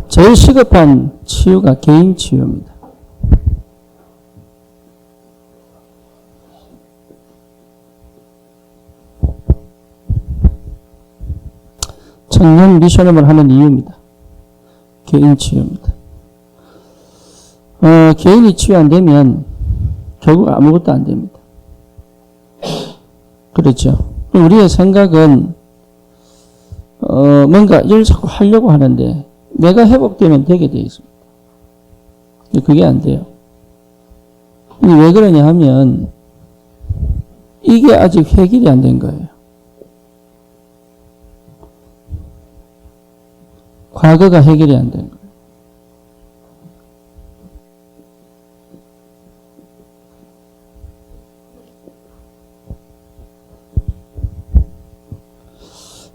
제일 시급한 치유가 개인 치유입니다. 청년 미션업을 하는 이유입니다. 개인 치유입니다. 개인이 치유 안 되면 결국 아무것도 안 됩니다. 그렇죠. 우리의 생각은 뭔가 일을 자꾸 하려고 하는데 내가 회복되면 되게 되어 있습니다. 그게 안 돼요. 왜 그러냐 하면 이게 아직 해결이 안 된 거예요. 과거가 해결이 안 된 거예요.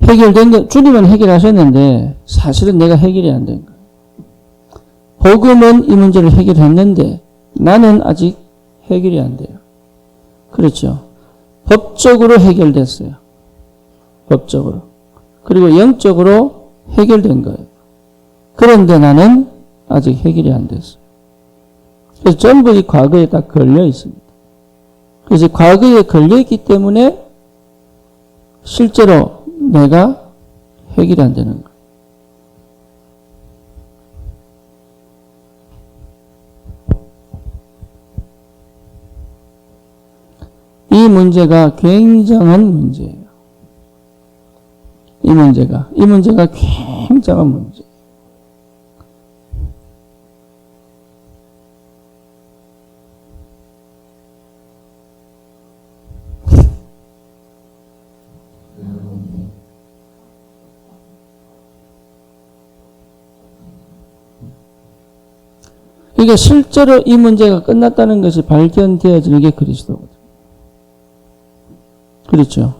해결된 거, 주님은 해결하셨는데 사실은 내가 해결이 안 된 거예요. 복음은 이 문제를 해결했는데 나는 아직 해결이 안 돼요. 그렇죠. 법적으로 해결됐어요. 법적으로. 그리고 영적으로 해결된 거예요. 그런데 나는 아직 해결이 안 됐어요. 그래서 전부 이 과거에 다 걸려 있습니다. 그래서 과거에 걸려 있기 때문에 실제로 내가 해결이 안 되는 거예요. 이 문제가 굉장한 문제예요. 이 문제가 굉장한 문제. 그러니까 실제로 이 문제가 끝났다는 것이 발견되어지는 게 그리스도거든요. 그렇죠.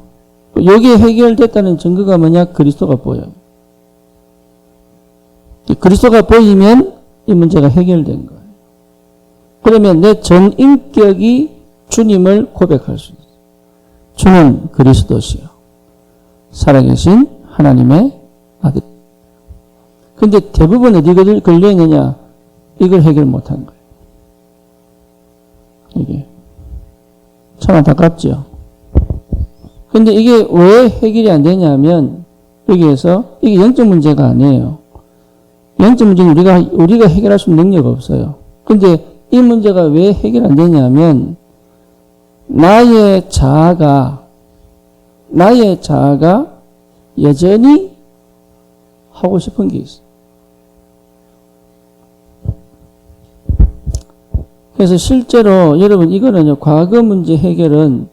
여기에 해결됐다는 증거가 뭐냐? 그리스도가 보여요. 그리스도가 보이면 이 문제가 해결된 거예요. 그러면 내 전 인격이 주님을 고백할 수 있어요. 주는 그리스도시요 살아계신 하나님의 아들. 근데 대부분 어디 걸려있느냐? 이걸 해결 못한 거예요. 이게 참 안타깝죠. 근데 이게 왜 해결이 안 되냐면 여기에서 이게 영적 문제가 아니에요. 영적 문제는 우리가 해결할 수 있는 능력이 없어요. 근데 이 문제가 왜 해결 안 되냐면 나의 자아가 여전히 하고 싶은 게 있어요. 그래서 실제로 여러분 이거는요, 과거 문제 해결은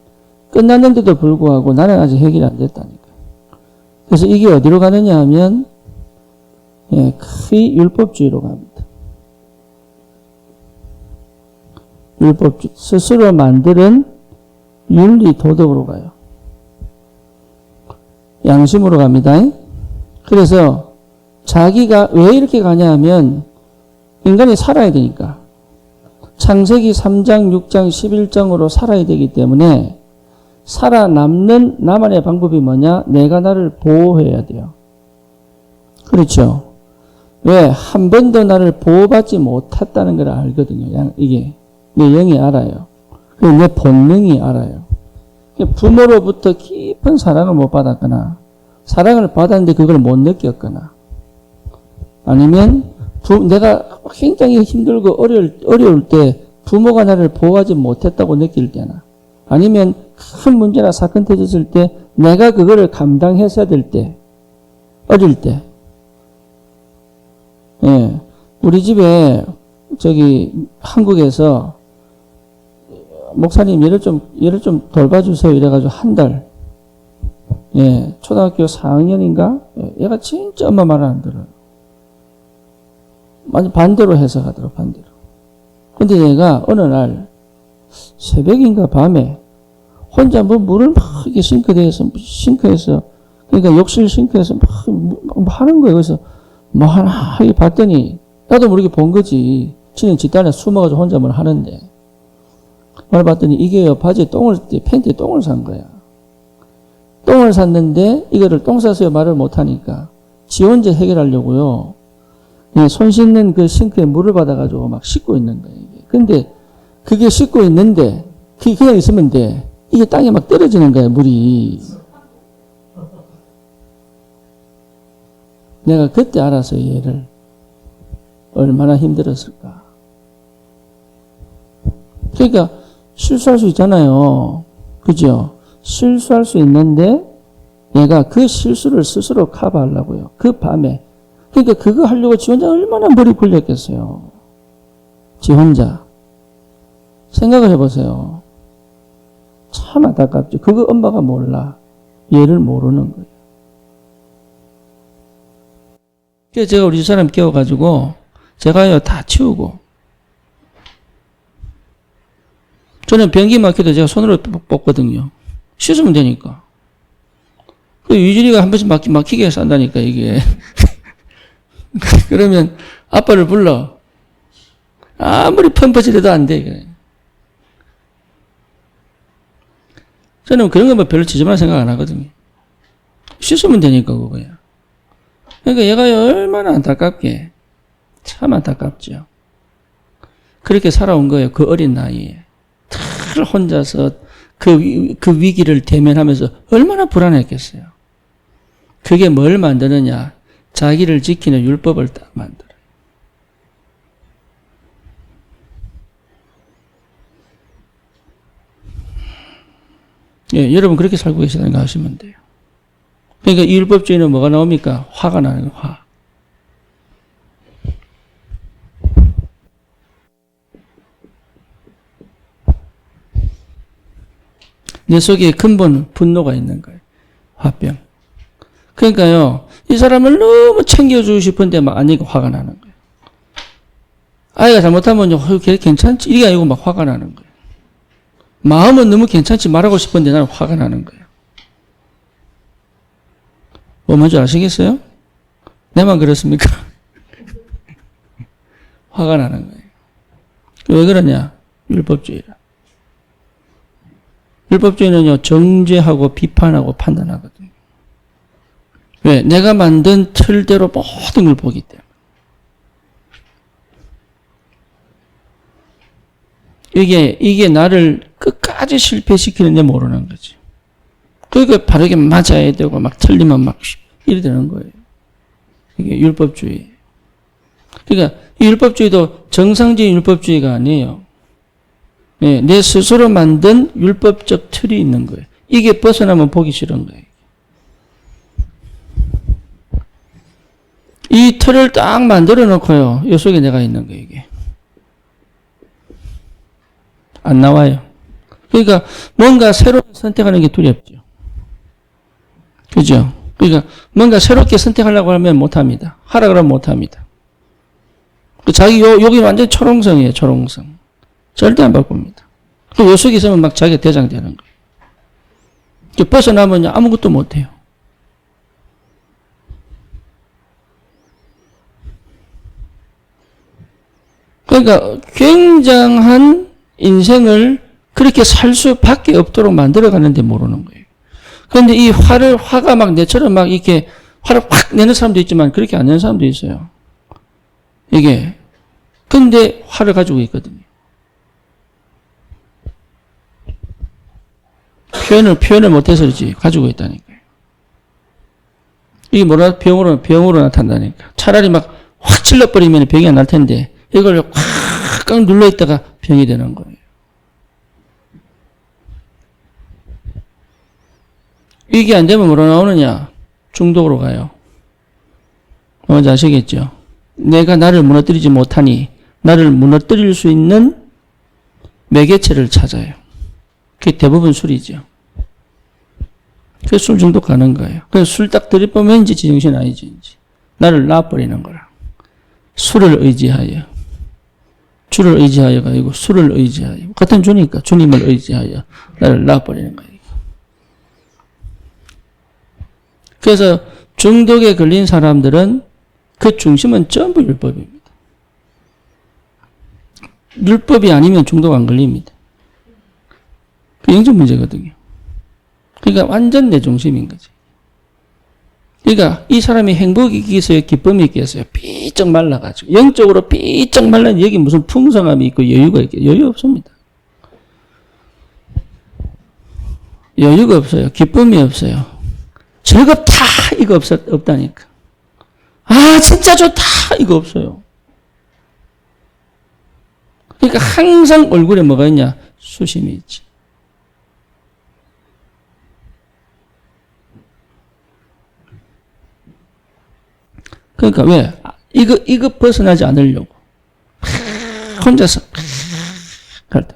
끝났는데도 불구하고 나는 아직 해결이 안 됐다니까요. 그래서 이게 어디로 가느냐 하면 크게 율법주의로 갑니다. 율법주의. 스스로 만드는 윤리 도덕으로 가요. 양심으로 갑니다. 그래서 자기가 왜 이렇게 가냐 하면 인간이 살아야 되니까. 창세기 3장, 6장, 11장으로 살아야 되기 때문에 살아남는 나만의 방법이 뭐냐? 내가 나를 보호해야 돼요. 그렇죠. 왜? 한 번도 나를 보호받지 못했다는 걸 알거든요. 이게 내 영이 알아요. 내 본능이 알아요. 부모로부터 깊은 사랑을 못 받았거나 사랑을 받았는데 그걸 못 느꼈거나 아니면 내가 굉장히 힘들고 어려울 때 부모가 나를 보호하지 못했다고 느낄 때나 아니면 큰 문제나 사건 터졌을 때 내가 그거를 감당했어야 될 때, 어릴 때. 예. 우리 집에 한국에서 목사님 얘를 좀 돌봐주세요 이래가지고 한 달. 예. 초등학교 4학년인가? 얘가 진짜 엄마 말을 안 들어요. 완전 반대로 해석하더라고, 반대로. 근데 얘가 어느 날 새벽인가 밤에 혼자 물을 막 이렇게 싱크에서 그러니까 욕실 싱크에서 막 하는 거예요. 그래서 뭐 하나 하게 봤더니 나도 모르게 본 거지. 지는 집단에 숨어가지고 혼자 뭘 하는데 뭘 봤더니 이게요, 바지에 팬티에 똥을 산 거야. 똥을 샀는데 이거를 똥 쌌어요 말을 못하니까 지 혼자 해결하려고요. 예, 손 씻는 그 싱크에 물을 받아가지고 막 씻고 있는 거예요. 근데 그게 씻고 있는데 그냥 있으면 돼. 이게 땅에 막 떨어지는 거야, 물이. 내가 그때 알았어요, 얘를. 얼마나 힘들었을까. 그러니까 실수할 수 있잖아요. 그죠? 실수할 수 있는데 얘가 그 실수를 스스로 커버하려고요. 그 밤에. 그러니까 그거 하려고 지 혼자 얼마나 머리 굴렸겠어요. 지 혼자. 생각을 해보세요. 참 안타깝죠. 그거 엄마가 몰라. 얘를 모르는 거예요. 그래서 제가 우리 집사람 깨워가지고 제가요 다 치우고 저는 변기 막혀도 제가 손으로 뽑거든요. 씻으면 되니까. 그 유진이가 한 번씩 막히게 산다니까 이게. 그러면 아빠를 불러. 아무리 펌퍼질해도 안 돼. 이게. 저는 그런 것만 별로 지저분한 생각 안 하거든요. 씻으면 되니까 그거야. 그러니까 얘가 얼마나 안타깝게. 참 안타깝죠. 그렇게 살아온 거예요. 그 어린 나이에. 늘 혼자서 그 위기를 대면하면서 얼마나 불안했겠어요. 그게 뭘 만드느냐. 자기를 지키는 율법을 딱 만들어요. 예, 여러분 그렇게 살고 계시다는 거 아시면 돼요. 그러니까 이 율법주의는 뭐가 나옵니까? 화가 나는 거예요, 화. 내 속에 근본 분노가 있는 거예요. 화병. 그러니까요, 이 사람을 너무 챙겨주고 싶은데 막 아니고 화가 나는 거예요. 아이가 잘못하면 걔 괜찮지? 이게 아니고 막 화가 나는 거예요. 마음은 너무 괜찮지 말하고 싶은데 나는 화가 나는 거예요. 뭐 뭔지 아시겠어요? 내만 그렇습니까? 화가 나는 거예요. 왜 그러냐? 율법주의라. 율법주의는요, 정죄하고 비판하고 판단하거든요. 왜? 내가 만든 틀대로 모든 걸 보기 때문에. 이게 나를 끝까지 실패시키는데 모르는 거지. 그러니까 바르게 맞아야 되고, 막 틀리면 막 이래 되는 거예요. 이게 율법주의. 그러니까 이 율법주의도 정상적인 율법주의가 아니에요. 예, 내 스스로 만든 율법적 틀이 있는 거예요. 이게 벗어나면 보기 싫은 거예요. 이 틀을 딱 만들어 놓고요. 이 속에 내가 있는 거예요, 이게. 안 나와요. 그러니까 뭔가 새로운 선택하는 게 두렵죠. 그죠? 그러니까 뭔가 새롭게 선택하려고 하면 못합니다. 하라 그러면 못합니다. 자기 여기 완전 초롱성이에요, 초롱성. 절대 안 바꿉니다. 요 속에 있으면 막 자기가 대장되는 거예요. 벗어나면 아무것도 못해요. 그러니까 굉장한 인생을 그렇게 살 수밖에 없도록 만들어가는데 모르는 거예요. 그런데 이 화가 막 내처럼 막 이렇게 화를 확 내는 사람도 있지만 그렇게 안 내는 사람도 있어요. 이게. 근데 화를 가지고 있거든요. 표현을 못해서 그렇지 가지고 있다니까요. 이게 뭐라 병으로 나타난다니까. 차라리 막 확 찔러버리면 병이 안 날 텐데 이걸 확 눌러 있다가 병이 되는 거예요. 이게 안 되면 뭐로 나오느냐? 중독으로 가요. 뭔지 아시겠죠? 내가 나를 무너뜨리지 못하니 나를 무너뜨릴 수 있는 매개체를 찾아요. 그게 대부분 술이죠. 그래서 술 중독 가는 거예요. 그래서 술 딱 들이보면 이제 제정신 아니지. 이제. 나를 놔버리는 거라. 술을 의지하여. 주를 의지하여가 아니고 술을 의지하여. 같은 주니까 주님을 의지하여 나를 놔버리는 거예요. 그래서 중독에 걸린 사람들은 그 중심은 전부 율법입니다. 율법이 아니면 중독 안 걸립니다. 그 영적 문제거든요. 그러니까 완전 내 중심인 거지. 그러니까 이 사람이 행복이 있겠어요? 기쁨이 있겠어요? 삐쩍 말라가지고. 영적으로 삐쩍 말라 여기 무슨 풍성함이 있고 여유가 있겠어요? 여유 없습니다. 여유가 없어요. 기쁨이 없어요. 즐겁다 이거 없다니까. 아 진짜 좋다 이거 없어요. 그러니까 항상 얼굴에 뭐가 있냐? 수심이 있지. 그러니까 왜? 이거 벗어나지 않으려고. 혼자서 할 때.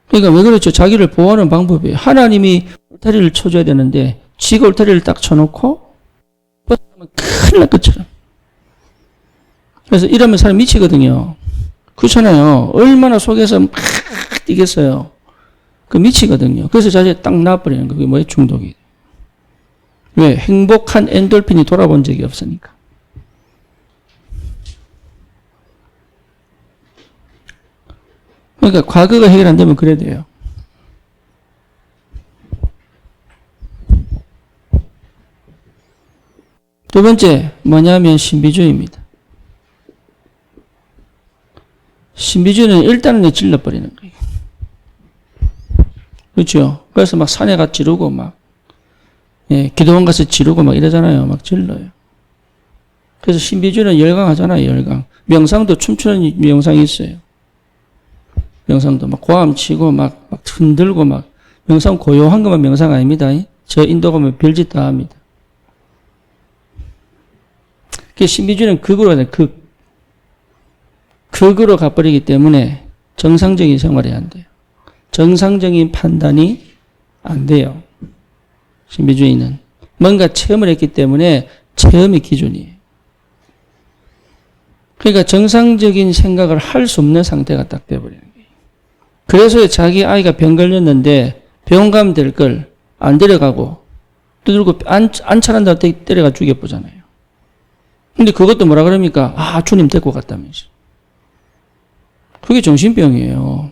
그러니까 왜 그렇죠? 자기를 보호하는 방법이에요. 하나님이 울타리를 쳐줘야 되는데 지가 울타리를 딱 쳐놓고 벗어나면 큰일 날 것처럼. 그래서 이러면 사람 미치거든요. 그렇잖아요. 얼마나 속에서 막 뛰겠어요. 그 미치거든요. 그래서 자기가 딱 나와버리는 거. 그게 뭐예요? 중독이. 왜? 행복한 엔돌핀이 돌아본 적이 없으니까. 그러니까 과거가 해결 안 되면 그래야 돼요. 두 번째 뭐냐면 신비주의입니다. 신비주의는 일단은 질러버리는 거예요. 그렇죠? 그래서 막 산에 가 지르고 막 기도원 가서 지르고 막 이러잖아요. 막 질러요. 그래서 신비주의는 열광하잖아요. 열광. 명상도 춤추는 명상이 있어요. 명상도 막 고함 치고 막 흔들고 막 명상 고요한 것만 명상 아닙니다. 저 인도 가면 별짓 다 합니다. 그 신비주의는 극으로 가요. 극으로 가버리기 때문에 정상적인 생활이 안 돼요. 정상적인 판단이 안 돼요. 신비주의는 뭔가 체험을 했기 때문에 체험이 기준이에요. 그러니까 정상적인 생각을 할 수 없는 상태가 딱 돼버리는 거예요. 그래서 자기 아이가 병 걸렸는데 병원 가면 될 걸 안 데려가고 두들고 안 차란다고 때려가 죽여보잖아요. 근데 그것도 뭐라 그럽니까? 아, 주님 데리고 갔다면서. 그게 정신병이에요.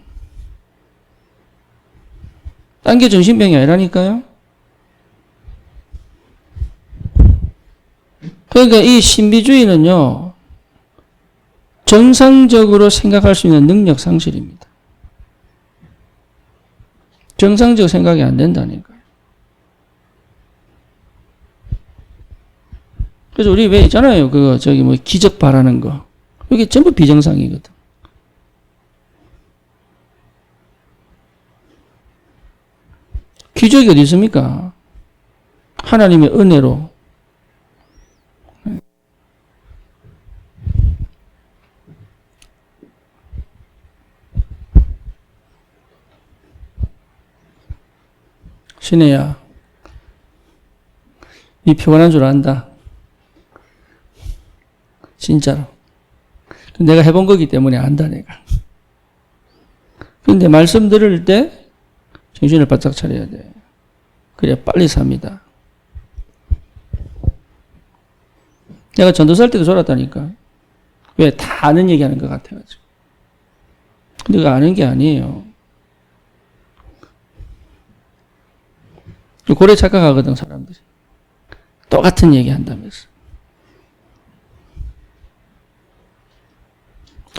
딴 게 정신병이 아니라니까요. 그러니까 이 신비주의는요, 정상적으로 생각할 수 있는 능력 상실입니다. 정상적 생각이 안 된다니까요. 그래서 우리 왜 있잖아요. 기적 바라는 거. 이게 전부 비정상이거든. 기적이 어디 있습니까? 하나님의 은혜로. 신혜야, 이 피곤한 줄 안다. 진짜로. 내가 해본 거기 때문에 안다, 내가. 근데 말씀 들을 때 정신을 바짝 차려야 돼. 그래야 빨리 삽니다. 내가 전도살 때도 졸았다니까. 왜? 다 아는 얘기 하는 것 같아가지고. 근데 그거 아는 게 아니에요. 고래 착각하거든, 사람들이. 똑같은 얘기 한다면서.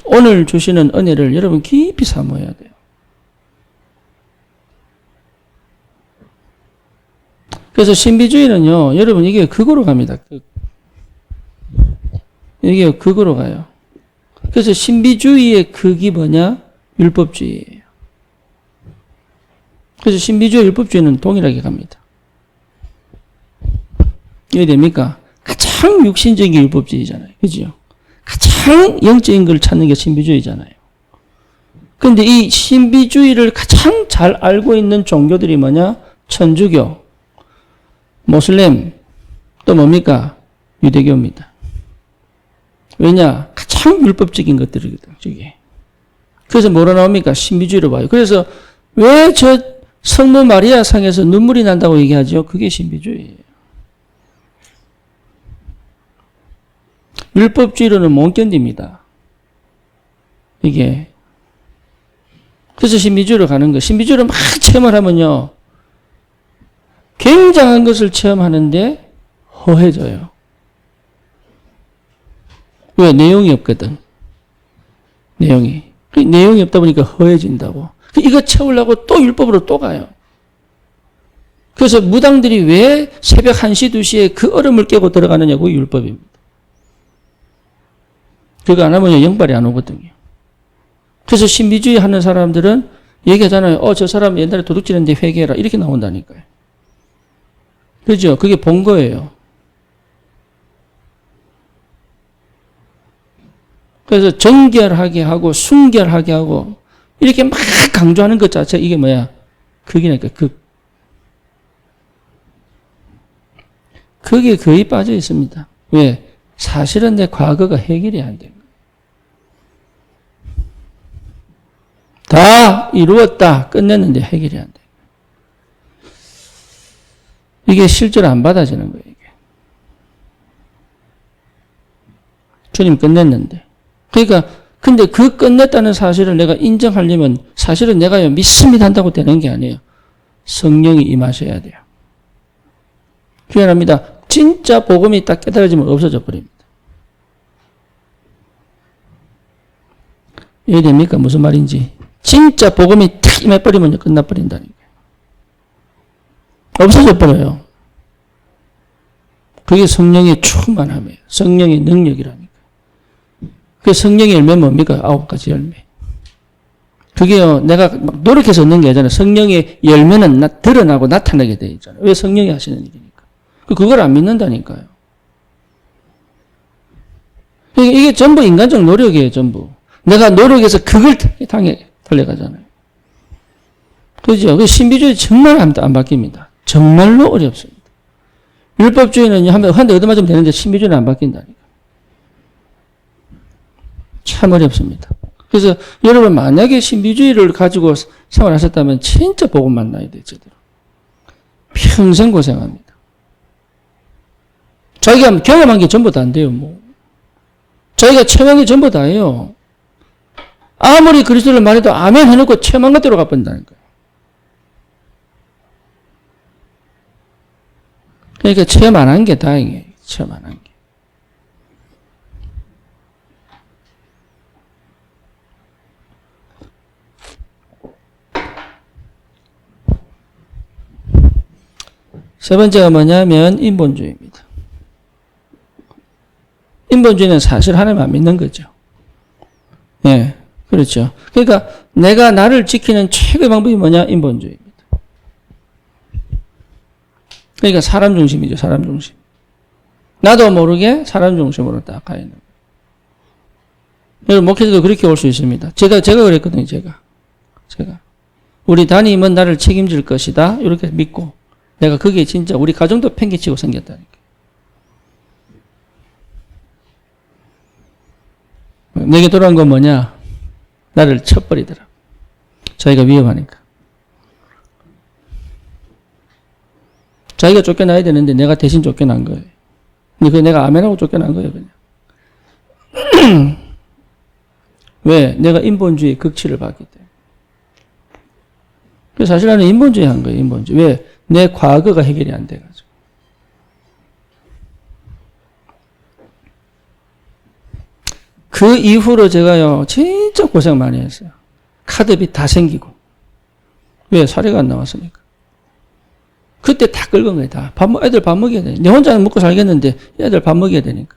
오늘 주시는 은혜를 여러분 깊이 사모해야 돼요. 그래서 신비주의는요, 여러분 이게 극으로 갑니다. 이게 극으로 가요. 그래서 신비주의의 극이 뭐냐? 율법주의예요. 그래서 신비주의, 율법주의는 동일하게 갑니다. 이해 됩니까? 가장 육신적인 게 율법주의잖아요. 그죠? 가장 영적인 걸 찾는 게 신비주의잖아요. 그런데 이 신비주의를 가장 잘 알고 있는 종교들이 뭐냐? 천주교, 모슬렘, 또 뭡니까? 유대교입니다. 왜냐? 가장 율법적인 것들이거든, 저게. 그래서 뭐로 나옵니까? 신비주의로 봐요. 그래서 왜 저 성모 마리아 상에서 눈물이 난다고 얘기하죠? 그게 신비주의예요. 율법주의로는 못 견딥니다. 이게. 그래서 신비주의로 가는 거. 신비주의로 막 체험을 하면요. 굉장한 것을 체험하는데 허해져요. 왜? 내용이 없거든. 내용이 없다 보니까 허해진다고. 이거 채우려고 또 율법으로 또 가요. 그래서 무당들이 왜 새벽 1시, 2시에 그 얼음을 깨고 들어가느냐고 율법입니다. 그거 안 하면 영발이 안 오거든요. 그래서 신비주의 하는 사람들은 얘기하잖아요. 저 사람 옛날에 도둑질했는데 회개해라. 이렇게 나온다니까요. 그죠? 그게 본 거예요. 그래서 정결하게 하고 순결하게 하고 이렇게 막 강조하는 것 자체 이게 뭐야? 극이니까 극. 그게 거의 빠져 있습니다. 왜? 사실은 내 과거가 해결이 안 된 거예요. 다 이루었다. 끝냈는데 해결이 안 돼. 이게 실제로 안 받아지는 거예요. 이게. 주님 끝냈는데. 그러니까 근데 그 끝냈다는 사실을 내가 인정하려면 사실은 내가 믿습니다 한다고 되는 게 아니에요. 성령이 임하셔야 돼요. 미안합니다. 진짜 복음이 딱 깨달아지면 없어져 버립니다. 이해됩니까? 무슨 말인지. 진짜 복음이 탁 임해버리면 끝나버린다니까요. 없어져 버려요. 그게 성령의 충만함이에요. 성령의 능력이라니까. 그 성령의 열매는 뭡니까? 9가지 열매. 그게요, 내가 막 노력해서 얻는 게 아니잖아요. 성령의 열매는 드러나고 나타나게 되어 있잖아요. 왜? 성령이 하시는 일이니까. 그걸 안 믿는다니까요. 이게 전부 인간적 노력이에요, 전부. 내가 노력해서 그걸 달려가잖아요. 그죠? 그 신비주의 정말 안 바뀝니다. 정말로 어렵습니다. 율법주의는 한 대 얻어맞으면 되는데 신비주의는 안 바뀐다니까. 참 어렵습니다. 그래서 여러분 만약에 신비주의를 가지고 생활하셨다면 진짜 복음 만나야 돼요, 제대로. 평생 고생합니다. 자기가 경험한 게 전부 다 안 돼요, 뭐. 자기가 체험한 게 전부 다예요. 아무리 그리스도를 말해도 아멘 해놓고 체험한 것대로 가버린다는 거예요. 그러니까 체험 안 한 게 다행이에요. 체험 안 한 게. 세 번째가 뭐냐면 인본주의입니다. 인본주의는 사실 하나님 안 믿는 거죠. 예, 그렇죠. 그러니까 내가 나를 지키는 최고의 방법이 뭐냐? 인본주의입니다. 그러니까 사람 중심이죠. 사람 중심. 나도 모르게 사람 중심으로 딱 가 있는 거예요. 여러분 목회자도 그렇게 올 수 있습니다. 제가 그랬거든요. 제가 우리 담임은 나를 책임질 것이다. 이렇게 믿고 내가 그게 진짜 우리 가정도 팽개치고 생겼다니까. 내게 돌아온 건 뭐냐? 나를 쳐버리더라. 자기가 위험하니까. 자기가 쫓겨나야 되는데 내가 대신 쫓겨난 거예요. 근데 그게 내가 아멘하고 쫓겨난 거예요, 그냥. 왜? 내가 인본주의 극치를 받기 때문에. 그래서 사실 나는 인본주의 한 거예요, 인본주의. 왜? 내 과거가 해결이 안 돼가지고. 그 이후로 제가요, 진짜 고생 많이 했어요. 카드비 다 생기고. 왜? 사례가 안 나왔으니까. 그때 다 긁은 거예요, 다. 애들 밥 먹여야 돼. 내 혼자는 먹고 살겠는데, 애들 밥 먹여야 되니까.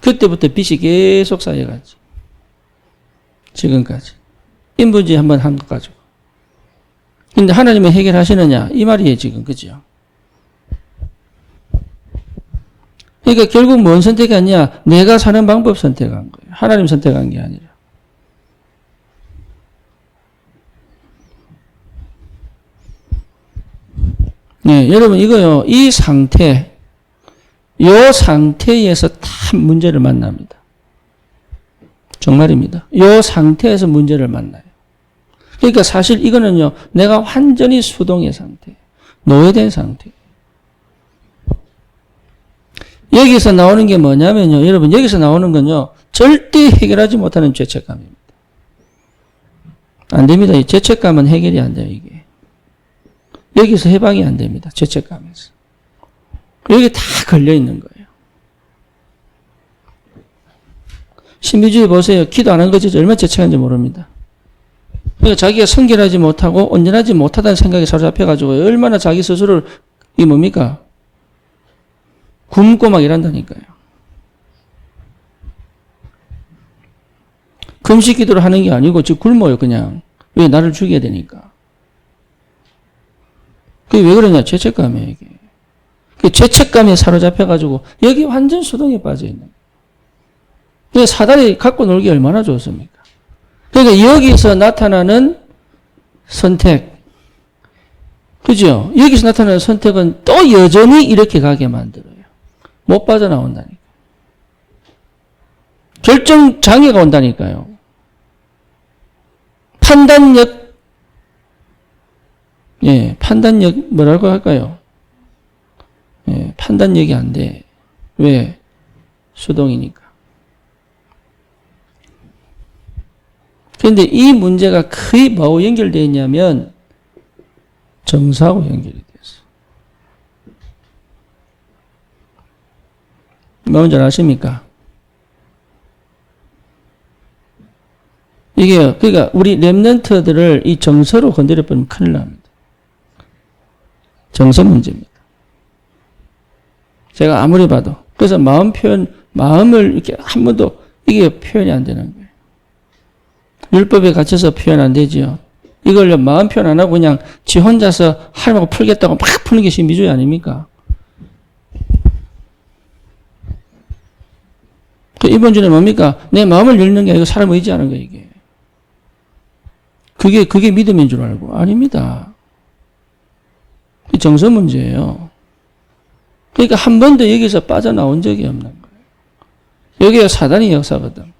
그때부터 빚이 계속 쌓여가지. 지금까지. 인본주의 한번 한 것 가지고. 근데 하나님은 해결하시느냐? 이 말이에요, 지금. 그죠? 그러니까 결국 뭔 선택했냐? 내가 사는 방법 선택한 거예요. 하나님 선택한 게 아니라. 네, 여러분 이거요. 이 상태에서 다 문제를 만납니다. 정말입니다. 이 상태에서 문제를 만나요. 그러니까 사실 이거는요. 내가 완전히 수동의 상태, 노예된 상태. 여기서 나오는 게 뭐냐면요. 여러분 여기서 나오는 건요. 절대 해결하지 못하는 죄책감입니다. 안 됩니다. 이 죄책감은 해결이 안 돼요. 여기서 해방이 안 됩니다. 죄책감에서. 여기 다 걸려 있는 거예요. 신비주의 보세요. 기도 안 한 거지 얼마나 죄책한지 모릅니다. 그러니까 자기가 성결하지 못하고 온전하지 못하다는 생각에 사로잡혀가지고 얼마나 자기 스스로를 이 뭡니까? 굶고 막 이란다니까요. 금식 기도를 하는 게 아니고 지금 굶어요 그냥. 왜? 나를 죽여야 되니까. 그게 왜 그러냐? 죄책감이에요 이게. 그 죄책감에 사로잡혀가지고 여기 완전 수동에 빠져있는 거예요. 사단이 갖고 놀기 얼마나 좋습니까? 그러니까 여기서 나타나는 선택, 그죠? 여기서 나타나는 선택은 또 여전히 이렇게 가게 만들어요. 못 빠져나온다니까. 결정 장애가 온다니까요. 판단력, 판단력 뭐라고 할까요? 판단력이 안 돼. 왜? 수동이니까. 그런데 이 문제가 거의 뭐하고 연결되어 있냐면 정서하고 연결이 됐어. 뭔지 아십니까? 이게 그러니까 우리 렘넌트들을 이 정서로 건드려버리면 큰일 납니다. 정서 문제입니다. 제가 아무리 봐도 그래서 마음 표현, 마음을 이렇게 한 번도 이게 표현이 안 되는 거예요. 율법에 갇혀서 표현 안 되지요. 이걸 마음 표현 안 하고 그냥 지 혼자서 하나님하고 풀겠다고 막 푸는 게 신비주의 아닙니까? 이번 주는 뭡니까? 내 마음을 열는 게 아니고 사람을 의지하는 거예요, 이게. 그게 믿음인 줄 알고. 아닙니다. 이 정서 문제예요. 그러니까 한 번도 여기서 빠져나온 적이 없는 거예요. 여기가 사단의 역사거든.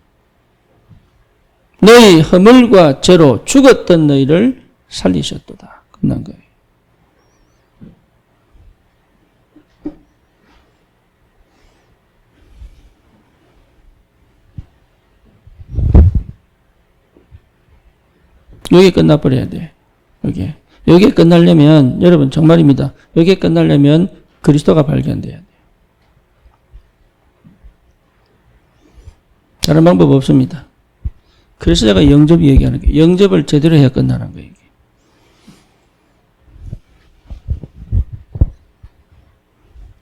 너희 허물과 죄로 죽었던 너희를 살리셨도다. 끝난 거예요. 여기 끝나버려야 돼. 여기에 끝나려면, 여러분, 정말입니다. 여기에 끝나려면 그리스도가 발견돼야 돼요. 다른 방법 없습니다. 그래서 제가 영접 얘기하는 거예요. 영접을 제대로 해야 끝나는 거예요.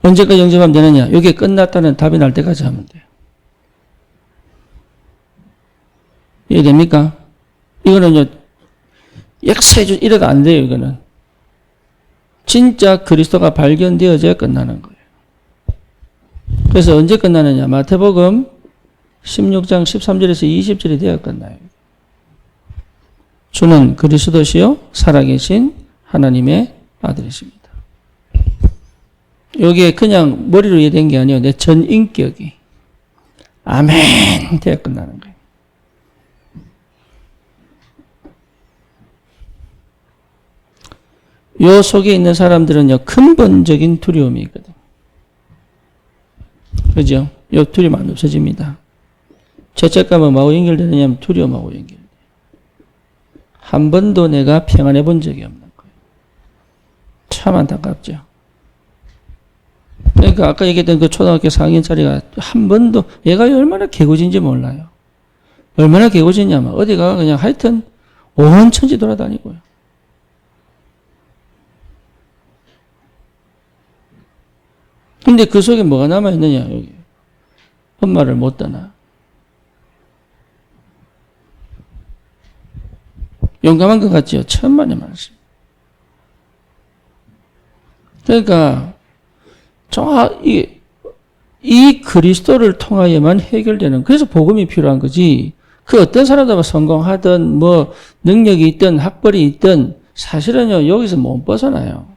언제까지 영접하면 되느냐? 여기에 끝났다는 답이 날 때까지 하면 돼요. 이해됩니까? 이거는 역사해주, 이래도 안 돼요, 이거는. 진짜 그리스도가 발견되어져야 끝나는 거예요. 그래서 언제 끝나느냐? 마태복음 16장 13절에서 20절이 되어 끝나요. 주는 그리스도시요 살아계신 하나님의 아들이십니다. 여기에 그냥 머리로 이해된 게 아니에요. 내 전 인격이 아멘 되어 끝나는 거예요. 요 속에 있는 사람들은요, 근본적인 두려움이 있거든. 그죠? 요 두려움 없어집니다. 죄책감은 뭐하고 연결되느냐면 두려움하고 연결돼요. 한 번도 내가 평안해 본 적이 없는 거예요. 참 안타깝죠. 그러니까 아까 얘기했던 그 초등학교 4학년짜리가 한 번도, 얘가 얼마나 개구진지 몰라요. 얼마나 개구진냐면 어디가 그냥 하여튼 온 천지 돌아다니고요. 근데 그 속에 뭐가 남아있느냐, 여기. 엄마를 못 떠나. 용감한 것 같지요? 천만의 말씀. 그러니까, 이 그리스도를 통하여만 해결되는, 그래서 복음이 필요한 거지. 그 어떤 사람도 성공하든, 뭐, 능력이 있든, 학벌이 있든, 사실은요, 여기서 못 벗어나요.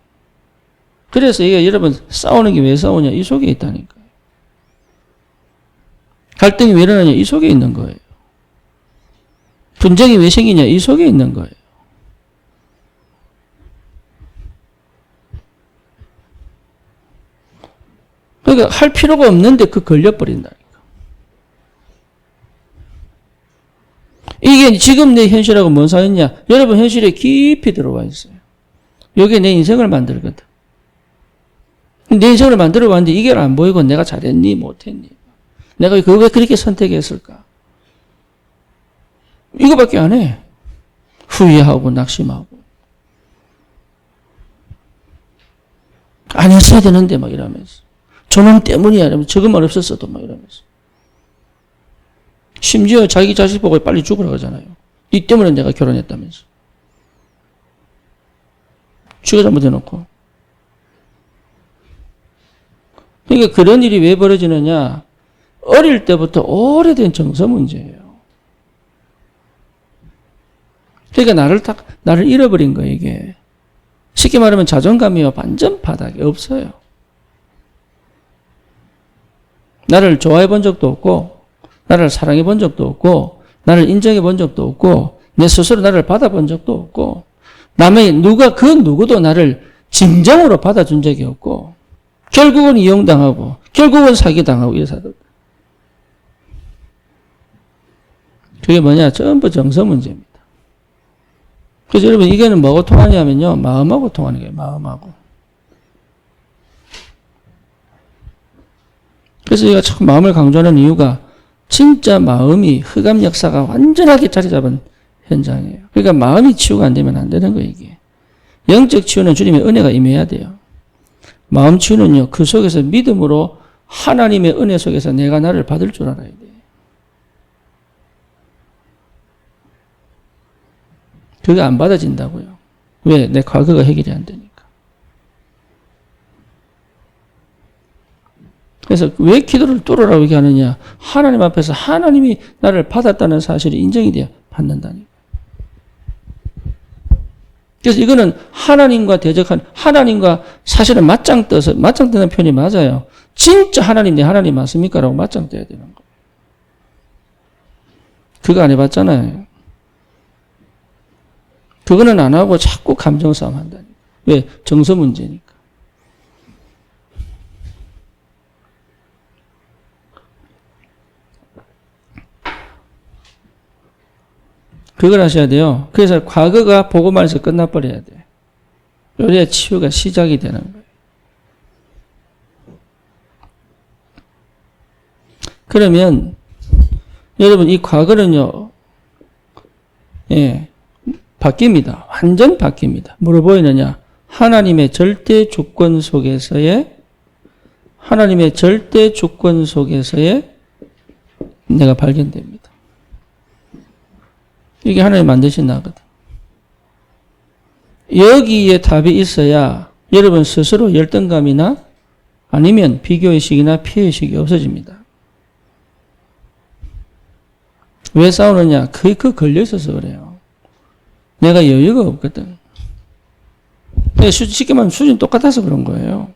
그래서 이게 여러분 싸우는 게 왜 싸우냐? 이 속에 있다니까요. 갈등이 왜 일어나냐? 이 속에 있는 거예요. 분쟁이 왜 생기냐? 이 속에 있는 거예요. 그러니까 할 필요가 없는데 그 걸려버린다니까. 이게 지금 내 현실하고 뭔 사이냐? 여러분 현실에 깊이 들어와 있어요. 이게 내 인생을 만들거든. 내 인생을 만들어 왔는데 이게 안 보이고 내가 잘했니 못했니? 내가 그거 왜 그렇게 선택했을까? 이거밖에 안 해. 후회하고 낙심하고. 안 했어야 되는데 막 이러면서. 저놈 때문이야 이러면서. 저것만 없었어도 막 이러면서. 심지어 자기 자식 보고 빨리 죽으라고 하잖아요. 이 때문에 내가 결혼했다면서. 쥐가 잘못해놓고. 그러니까 그런 일이 왜 벌어지느냐. 어릴 때부터 오래된 정서 문제예요. 그러니까 나를 잃어버린 거예요, 이게. 쉽게 말하면 자존감이 완전 바닥에 없어요. 나를 좋아해 본 적도 없고, 나를 사랑해 본 적도 없고, 나를 인정해 본 적도 없고, 내 스스로 나를 받아본 적도 없고, 그 누구도 나를 진정으로 받아준 적이 없고, 결국은 이용당하고, 결국은 사기당하고, 이래서. 그게 뭐냐? 전부 정서 문제입니다. 그래서 여러분, 이게는 뭐하고 통하냐면요. 마음하고 통하는 거예요, 마음하고. 그래서 제가 참 마음을 강조하는 이유가 진짜 마음이 흑암 역사가 완전하게 자리 잡은 현장이에요. 그러니까 마음이 치유가 안 되면 안 되는 거예요, 이게. 영적 치유는 주님의 은혜가 임해야 돼요. 마음 치유는요, 그 속에서 믿음으로 하나님의 은혜 속에서 내가 나를 받을 줄 알아야 돼요. 그게 안 받아진다고요. 왜? 내 과거가 해결이 안 되니까. 그래서 왜 기도를 뚫으라고 얘기하느냐. 하나님 앞에서 하나님이 나를 받았다는 사실이 인정이 돼야 받는다니까. 그래서 이거는 하나님과 하나님과 사실은 맞짱 뜨는 표현이 맞아요. 진짜 하나님, 내 하나님 맞습니까? 라고 맞짱 떠야 되는 거예요. 그거 안 해봤잖아요. 그거는 안 하고 자꾸 감정 싸움 한다니까. 왜? 정서 문제니까. 그걸 하셔야 돼요. 그래서 과거가 보고만에서 끝나버려야 돼. 그래야 치유가 시작이 되는 거예요. 그러면 여러분 이 과거는요. 바뀝니다. 완전 바뀝니다. 뭐로 보이느냐? 하나님의 절대 주권 속에서의 내가 발견됩니다. 이게 하나님 만드신 나거든. 여기에 답이 있어야 여러분 스스로 열등감이나 아니면 비교의식이나 피해의식이 없어집니다. 왜 싸우느냐? 그 걸려있어서 그래요. 내가 여유가 없거든. 쉽게 말하면 수준 똑같아서 그런 거예요.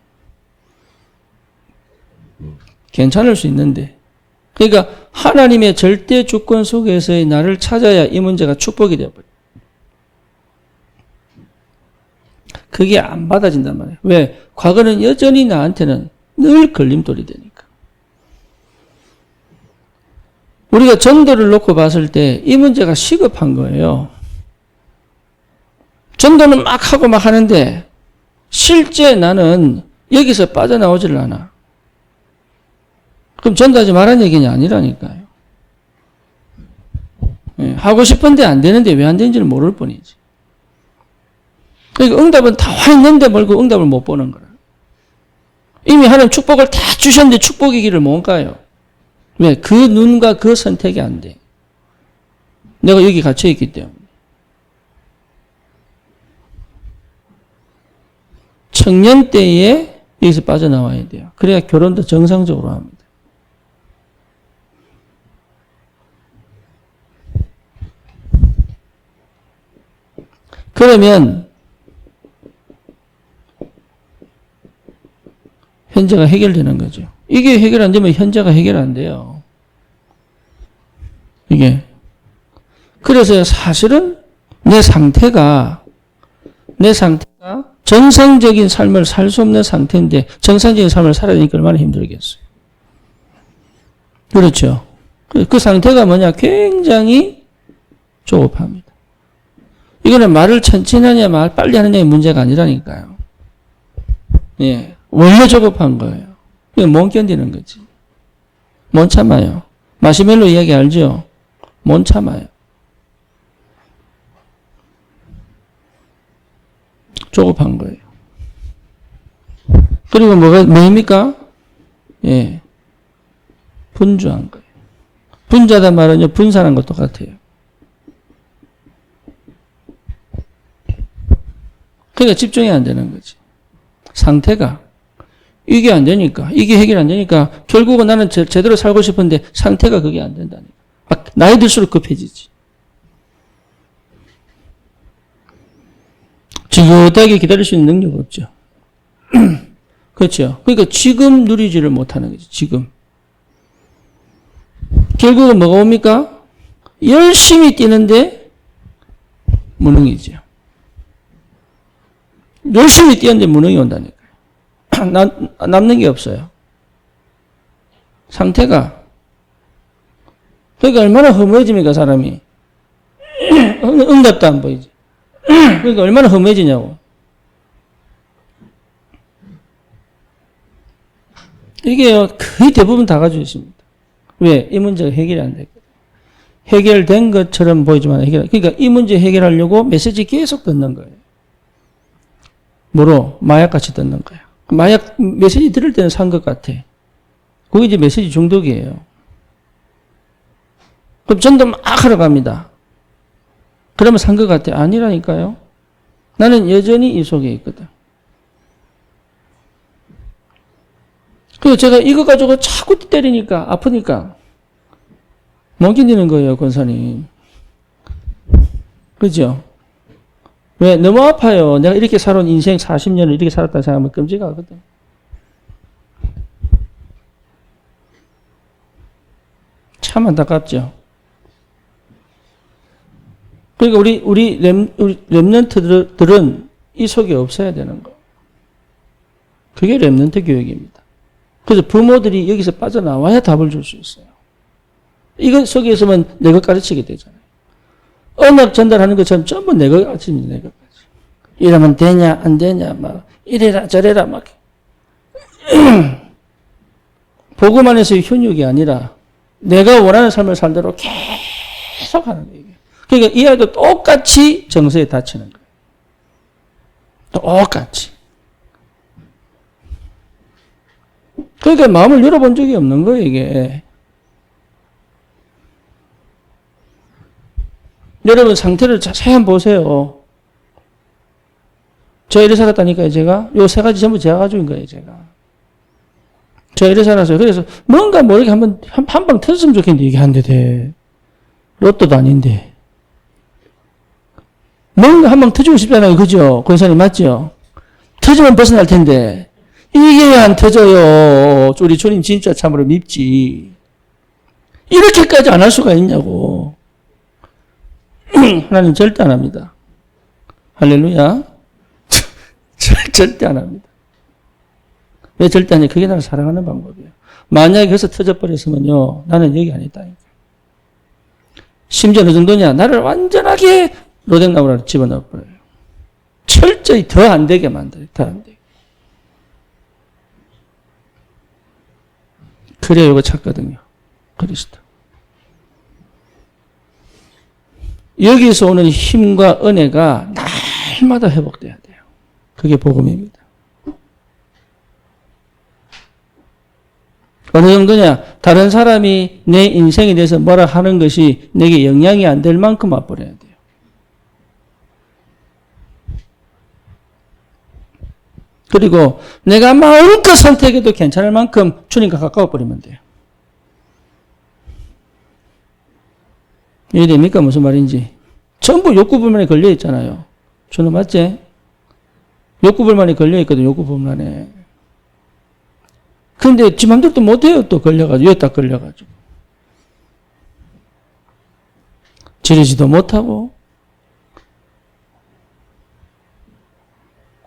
괜찮을 수 있는데. 그러니까 하나님의 절대 주권 속에서의 나를 찾아야 이 문제가 축복이 되어버려요. 그게 안 받아진단 말이에요. 왜? 과거는 여전히 나한테는 늘 걸림돌이 되니까. 우리가 전도를 놓고 봤을 때 이 문제가 시급한 거예요. 전도는 막 하고 막 하는데 실제 나는 여기서 빠져나오지를 않아. 그럼 전도하지 말라는 얘기는 아니라니까요. 하고 싶은데 안 되는데 왜 안 되는지를 모를 뿐이지. 그러니까 응답은 다 와 있는데 뭘고 응답을 못 보는 거라. 이미 하나님 축복을 다 주셨는데 축복이기를 못 가요. 왜? 그 눈과 그 선택이 안 돼. 내가 여기 갇혀 있기 때문에. 청년 때에 여기서 빠져나와야 돼요. 그래야 결혼도 정상적으로 합니다. 그러면 현재가 해결되는 거죠. 이게 해결 안 되면 현재가 해결 안 돼요. 이게. 그래서 사실은 내 상태가 정상적인 삶을 살 수 없는 상태인데 정상적인 삶을 살아야 되니까 얼마나 힘들겠어요. 그렇죠. 그 상태가 뭐냐? 굉장히 조급합니다. 이거는 말을 천천히 하냐, 말 빨리 하느냐의 문제가 아니라니까요. 예. 원래 조급한 거예요. 이거 못 견디는 거지. 못 참아요. 마시멜로 이야기 알죠? 못 참아요. 조급한 거예요. 그리고 뭐입니까? 예. 분주한 거예요. 분주하단 말은요, 분산한 것도 같아요. 그러니까 집중이 안 되는 거지. 상태가. 이게 안 되니까, 이게 해결 안 되니까, 결국은 나는 제대로 살고 싶은데 상태가 그게 안 된다니까. 나이 들수록 급해지지. 지긋하게 기다릴 수 있는 능력 없죠. 그렇죠. 그러니까 지금 누리지를 못하는 거지, 지금. 결국은 뭐가 옵니까? 열심히 뛰는데 무능이죠. 열심히 뛰었는데 무능이 온다니까요. 남는 게 없어요. 상태가. 그러니까 얼마나 허무해집니까, 사람이. 응답도 안 보이지. 그러니까 얼마나 허무해지냐고. 이게요, 거의 대부분 다 가지고 있습니다. 왜? 이 문제가 해결이 안 되거든. 해결된 것처럼 보이지만 그러니까 이 문제 해결하려고 메시지 계속 듣는 거예요. 뭐로? 마약같이 듣는 거예요. 마약 메시지 들을 때는 산 것 같아. 그게 이제 메시지 중독이에요. 그럼 전도 막 하러 갑니다. 그러면 산 것 같아. 아니라니까요. 나는 여전히 이 속에 있거든. 그래서 제가 이거 가지고 자꾸 때리니까, 아프니까 못 견디는 거예요, 권사님. 그죠? 왜? 너무 아파요. 내가 이렇게 살아온 인생 40년을 이렇게 살았다 생각하면 끔찍하거든. 참 안타깝죠. 그러니까 우리 렘넌트들은 이 속에 없어야 되는 거. 그게 렘넌트 교육입니다. 그래서 부모들이 여기서 빠져나와야 답을 줄 수 있어요. 이것 속에 있으면 내 것 가르치게 되잖아요. 언약 전달하는 것처럼 전부 내 것 가르칩니다. 내 것까지. 이러면 되냐 안 되냐 막 이래라 저래라 막. 복음 안에서의 훈육이 아니라 내가 원하는 삶을 살도록 계속 하는 거예요. 그러니까 이 아이도 똑같이 정서에 다치는 거예요. 똑같이. 그러니까 마음을 열어본 적이 없는 거예요, 이게. 여러분 상태를 자세히 한번 보세요. 저 이래 살았다니까요, 제가. 요 세 가지 전부 제가 가지고 있는 거예요, 제가. 저 이래 살았어요. 그래서 뭔가 모르게 한 방 터졌으면 좋겠는데 이게 안 돼. 로또도 아닌데. 뭔가 한 방 터지고 싶잖아요, 그죠? 권사님 맞죠? 터지면 벗어날 텐데. 이게 왜 안 터져요? 우리 주님 진짜 참으로 밉지. 이렇게까지 안 할 수가 있냐고. 하나님 절대 안 합니다. 할렐루야. 절대 안 합니다. 왜 절대 안 해? 그게 나를 사랑하는 방법이에요. 만약에 거기서 터져버렸으면요, 나는 여기 안 있다니까. 심지어 어느 정도냐? 나를 완전하게 로댕나무로 집어넣어버려요. 철저히 더 안 되게 만들어요. 더 안 되게. 그래야 이거 찾거든요. 그리스도. 여기서 오는 힘과 은혜가 날마다 회복돼야 돼요. 그게 복음입니다. 어느 정도냐? 다른 사람이 내 인생에 대해서 뭐라 하는 것이 내게 영향이 안 될 만큼 와버려야 돼요. 그리고 내가 마음껏 선택해도 괜찮을 만큼 주님과 가까워 버리면 돼요. 이해됩니까? 무슨 말인지. 전부 욕구불만에 걸려 있잖아요. 주는 맞지? 욕구불만에 걸려 있거든, 욕구불만에. 근데 지 맘대로 또 못해요, 또 걸려가지고. 여기 딱 걸려가지고. 지르지도 못하고.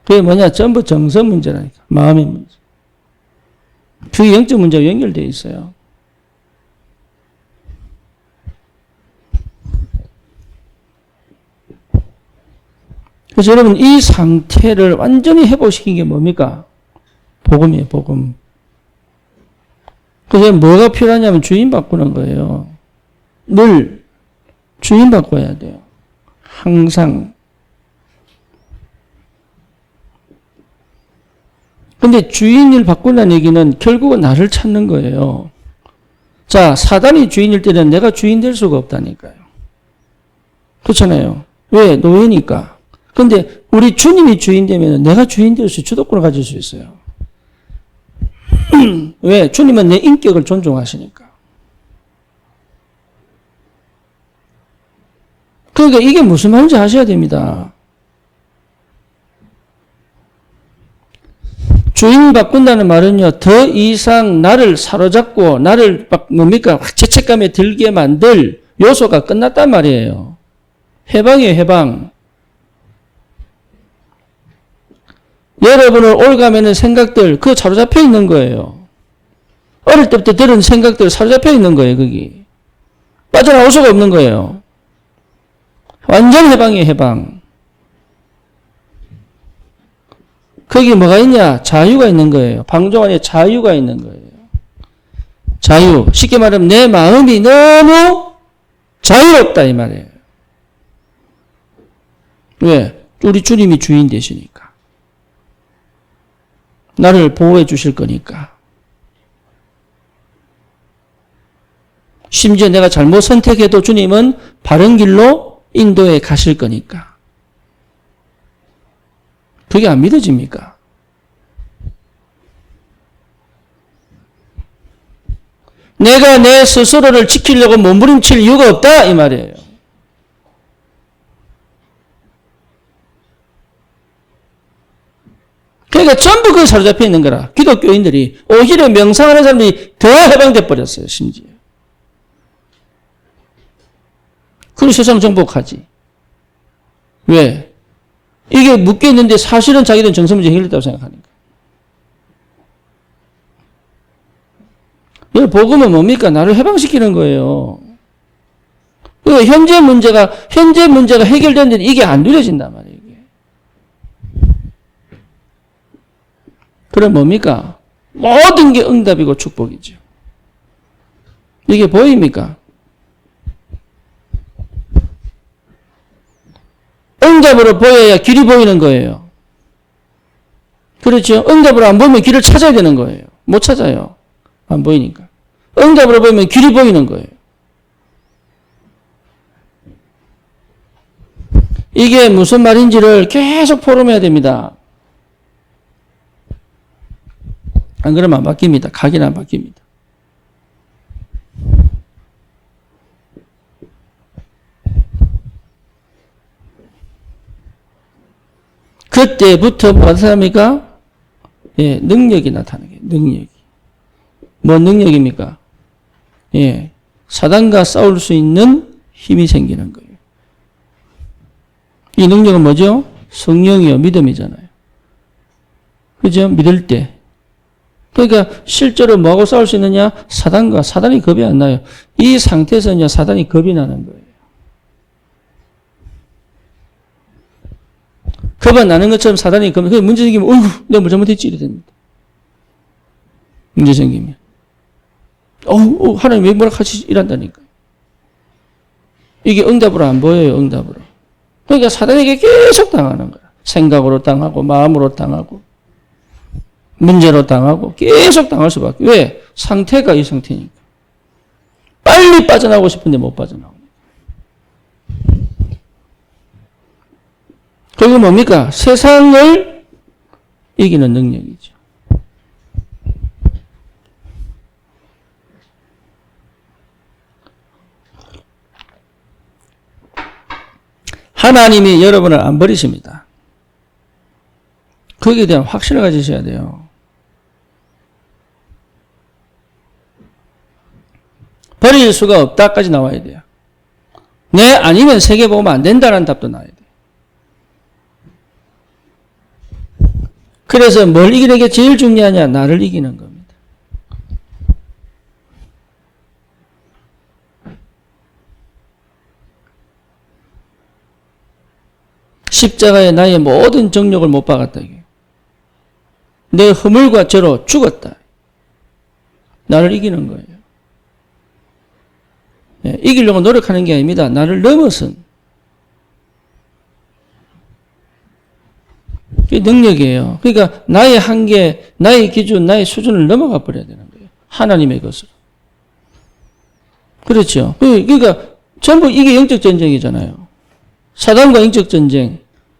그게 뭐냐? 전부 정서 문제라니까. 마음의 문제. 그게 영적 문제와 연결되어 있어요. 그래서 여러분 이 상태를 완전히 회복시킨 게 뭡니까? 복음이에요, 복음. 그래서 뭐가 필요하냐면 주인 바꾸는 거예요. 늘 주인 바꿔야 돼요. 항상. 근데 주인을 바꾸는 얘기는 결국은 나를 찾는 거예요. 자, 사단이 주인일 때는 내가 주인 될 수가 없다니까요. 그렇잖아요. 왜? 노예니까. 근데 우리 주님이 주인 되면 내가 주인 될 수, 주도권을 가질 수 있어요. 왜? 주님은 내 인격을 존중하시니까. 그러니까 이게 무슨 말인지 아셔야 됩니다. 주인을 바꾼다는 말은요, 더 이상 나를 사로잡고 나를 막 뭡니까? 죄책감에 들게 만들 요소가 끝났단 말이에요. 해방이에요, 해방. 여러분을 올가매는 생각들, 그거 사로잡혀 있는 거예요. 어릴 때부터 들은 생각들 사로잡혀 있는 거예요, 거기. 빠져나올 수가 없는 거예요. 완전 해방이에요, 해방. 거기 뭐가 있냐? 자유가 있는 거예요. 방종 안에 자유가 있는 거예요. 자유. 쉽게 말하면 내 마음이 너무 자유롭다 이 말이에요. 왜? 우리 주님이 주인 되시니까. 나를 보호해 주실 거니까. 심지어 내가 잘못 선택해도 주님은 바른 길로 인도해 가실 거니까. 그게 안 믿어집니까? 내가 내 스스로를 지키려고 몸부림칠 이유가 없다 이 말이에요. 그러니까 전부 그게 사로잡혀 있는 거라. 기독교인들이 오히려 명상하는 사람들이 더 해방돼 버렸어요. 심지어. 그리고 세상 정복하지. 왜? 이게 묶여있는데 사실은 자기들은 정서문제 해결됐다고 생각하니까. 이 복음은 뭡니까? 나를 해방시키는 거예요. 그러니까 현재 문제가 해결됐는데 이게 안 누려진단 말이에요. 이게. 그럼 뭡니까? 모든 게 응답이고 축복이죠. 이게 보입니까? 응답으로 보여야 길이 보이는 거예요. 그렇죠? 응답으로 안 보이면 길을 찾아야 되는 거예요. 못 찾아요. 안 보이니까. 응답으로 보이면 길이 보이는 거예요. 이게 무슨 말인지를 계속 포럼해야 됩니다. 안 그러면 안 바뀝니다. 각이는 안 바뀝니다. 그때부터 뭐 나타납니까? 예, 능력이 나타나게. 능력이. 뭐 능력입니까? 예, 사단과 싸울 수 있는 힘이 생기는 거예요. 이 능력은 뭐죠? 성령이요, 믿음이잖아요. 그죠? 믿을 때. 그러니까 실제로 뭐하고 싸울 수 있느냐? 사단이 겁이 안 나요. 이 상태에서는요, 사단이 겁이 나는 거예요. 겁이 나는 것처럼 사단이 겁이, 문제 생기면, 어이구, 내가 뭐 잘못했지? 이래 됩니다. 문제 생기면. 하나님 왜 뭐라 같이 일한다니까. 이게 응답으로 안 보여요, 응답으로. 그러니까 사단에게 계속 당하는 거야. 생각으로 당하고, 마음으로 당하고, 문제로 당하고, 계속 당할 수밖에. 왜? 상태가 이 상태니까. 빨리 빠져나오고 싶은데 못 빠져나옵니다. 그게 뭡니까? 세상을 이기는 능력이죠. 하나님이 여러분을 안 버리십니다. 거기에 대한 확신을 가지셔야 돼요. 버릴 수가 없다까지 나와야 돼요. 네, 아니면 세계 보면 안 된다는 답도 나와야 돼요. 그래서 뭘 이기는 게 제일 중요하냐? 나를 이기는 겁니다. 십자가에 나의 모든 정욕을 못 박았다. 이게. 내 허물과 죄로 죽었다. 나를 이기는 거예요. 예, 이기려고 노력하는 게 아닙니다. 나를 넘어선 그게 능력이에요. 그러니까 나의 한계, 나의 기준, 나의 수준을 넘어가 버려야 되는 거예요. 하나님의 것으로. 그렇죠. 그러니까 전부 이게 영적 전쟁이잖아요. 사단과 영적 전쟁,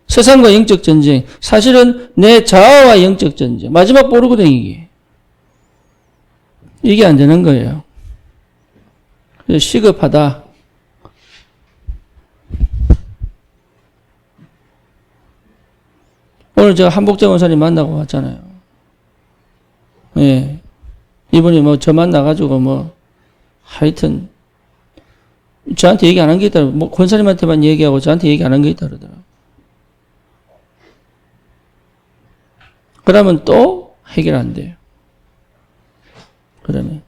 세상과 영적 전쟁, 사실은 내 자아와 영적 전쟁. 마지막 보르거든 이게. 이게 안 되는 거예요. 시급하다. 오늘 제가 한복재 원사님 만나고 왔잖아요. 예. 이분이 뭐 저 만나가지고 하여튼 저한테 얘기 안 한 게 있다. 권사님한테만 얘기하고 저한테 얘기 안 한 게 있다 그러더라고요. 그러면 또 해결 안 돼요. 그러면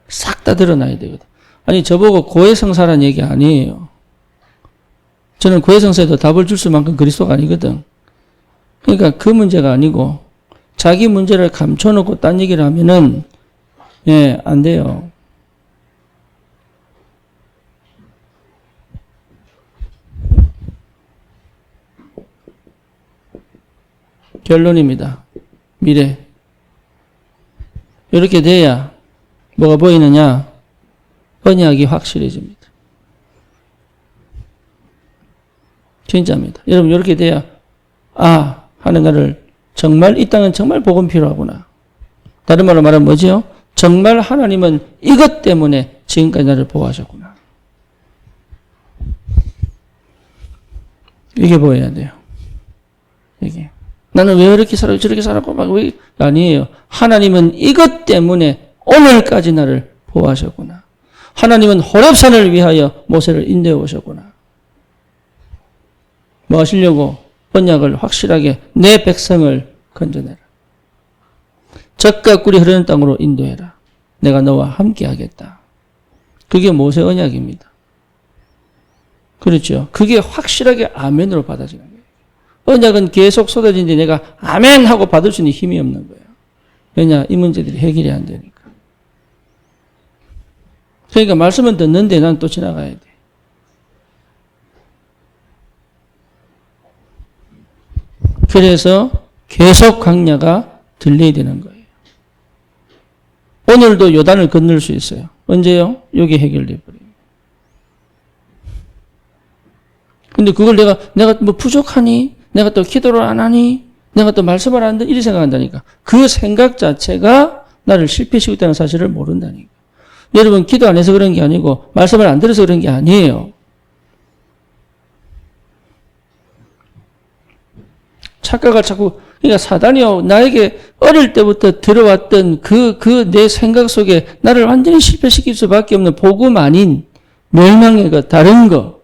싹 다 드러나야 되거든. 아니 저보고 고해성사란 얘기 아니에요. 저는 고해성사에도 답을 줄 수만큼 그리스도가 아니거든. 그러니까 그 문제가 아니고 자기 문제를 감춰놓고 딴 얘기를 하면은 예, 안 돼요. 결론입니다. 미래. 이렇게 돼야 뭐가 보이느냐? 언약이 확실해집니다. 진짜입니다. 여러분 이렇게 돼야 하는 나를 정말 이 땅은 정말 복음 필요하구나. 다른 말로 말하면 뭐지요? 정말 하나님은 이것 때문에 지금까지 나를 보호하셨구나. 이게 보여야 돼요. 이게. 나는 왜 이렇게 살았고 저렇게 살았고 왜 아니에요. 하나님은 이것 때문에 오늘까지 나를 보호하셨구나. 하나님은 호렙산을 위하여 모세를 인도해 오셨구나. 뭐 하시려고? 언약을 확실하게 내 백성을 건져내라. 젖과 꿀이 흐르는 땅으로 인도해라. 내가 너와 함께 하겠다. 그게 모세 언약입니다. 그렇죠. 그게 확실하게 아멘으로 받아지는 거예요. 언약은 계속 쏟아지는데 내가 아멘 하고 받을 수 있는 힘이 없는 거예요. 왜냐? 이 문제들이 해결이 안 되니까. 그러니까 말씀은 듣는데 난 또 지나가야 돼. 그래서 계속 광야가 들려야 되는 거예요. 오늘도 요단을 건널 수 있어요. 언제요? 여기 해결돼 버려요. 근데 그걸 내가 뭐 부족하니? 내가 또 기도를 안 하니? 내가 또 말씀을 안 듣니? 이렇게 생각한다니까. 그 생각 자체가 나를 실패시키고 있다는 사실을 모른다니까. 여러분 기도 안 해서 그런 게 아니고 말씀을 안 들어서 그런 게 아니에요. 착각을 자꾸 그러니까 사단이요 나에게 어릴 때부터 들어왔던 그 내 생각 속에 나를 완전히 실패시킬 수밖에 없는 복음 아닌 멸망의 것 다른 거